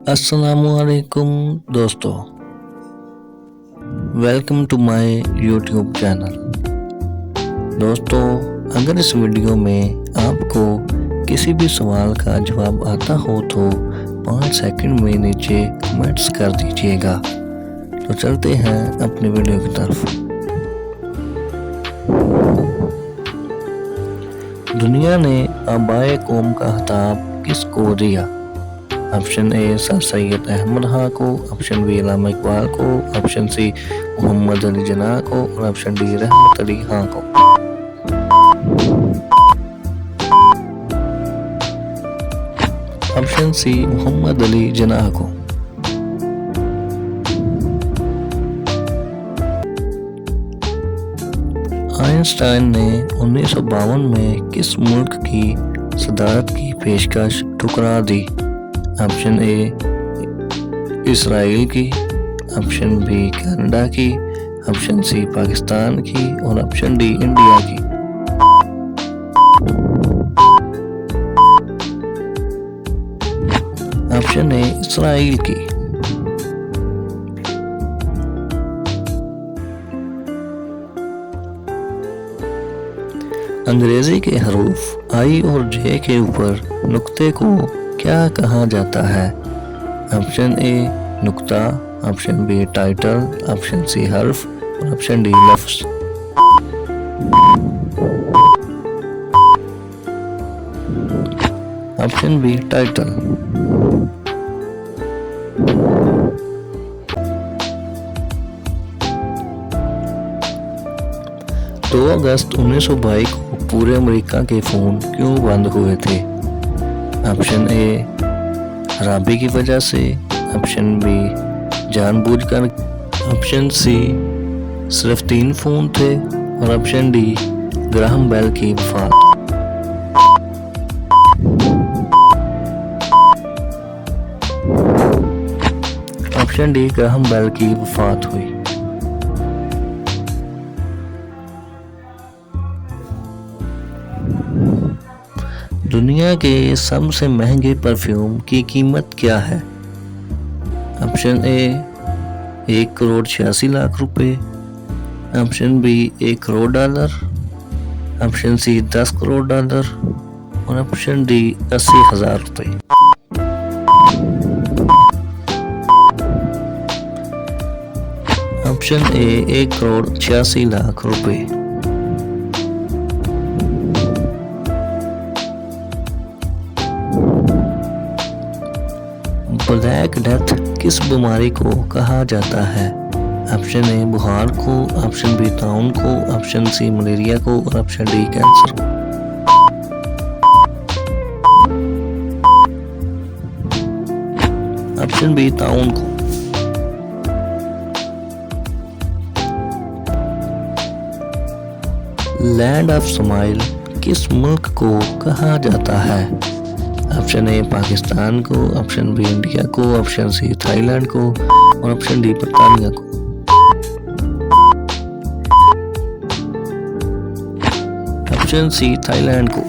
अस्सलामुअलैकुम दोस्तों, welcome to my YouTube channel. दोस्तों, अगर इस वीडियो में आपको किसी भी सवाल का जवाब आता हो तो 5 सेकंड में नीचे कमेंट्स कर दीजिएगा। तो चलते हैं अपनी वीडियो की तरफ। दुनिया ने आबाए कौम का खिताब किसको दिया? Option a sir Syed Ahmad Khan को, ऑप्शन बी अल्लामा इकबाल को, ऑप्शन सी मोहम्मद अली जिन्ना को और ऑप्शन डी रहमत अली खां को। ऑप्शन सी मोहम्मद अली जिन्ना को। आइंस्टाइन ने 1952 में किस मुल्क की सदारत की पेशकश ठुकरा दी? ऑप्शन ए इसराइल की, ऑप्शन बी कनाडा की, ऑप्शन सी पाकिस्तान की और ऑप्शन डी इंडिया की। ऑप्शन ए इसराइल की। अंग्रेजी के हरूफ आई और जे के ऊपर नुक्ते को क्या कहा जाता है? ऑप्शन ए नुक्ता, option B title, option C हर्फ और ऑप्शन डी लफ्ज। Option B title. 2 अगस्त 1922 को पूरे अमेरिका के फोन क्यों बंद हुए थे? ऑप्शन ए खराबी की वजह से, ऑप्शन बी जानबूझकर, ऑप्शन सी सिर्फ 3 फोन थे और ऑप्शन डी ग्राहम बेल की वफात। ऑप्शन डी ग्राहम बेल की वफात हुई। दुनिया के सबसे महंगे परफ्यूम की कीमत क्या है? ऑप्शन ए 1 करोड़ 86 लाख रुपए, option B 1 crore dollar, option C 10 crore dollar और ऑप्शन डी 80,000 रुपए। ऑप्शन ए 1 करोड़ 86 लाख रुपए। ब्लैक डेथ किस बीमारी को कहा जाता है? ऑप्शन ए बुखार को, ऑप्शन बी ताउन को, ऑप्शन सी मलेरिया को और ऑप्शन डी कैंसर को। ऑप्शन बी ताउन को। लैंड ऑफ स्माइल किस मुल्क को कहा जाता है? ऑप्शन ए पाकिस्तान को, ऑप्शन बी इंडिया को, ऑप्शन सी थाईलैंड को और ऑप्शन डी बर्तानिया को। ऑप्शन सी थाईलैंड को।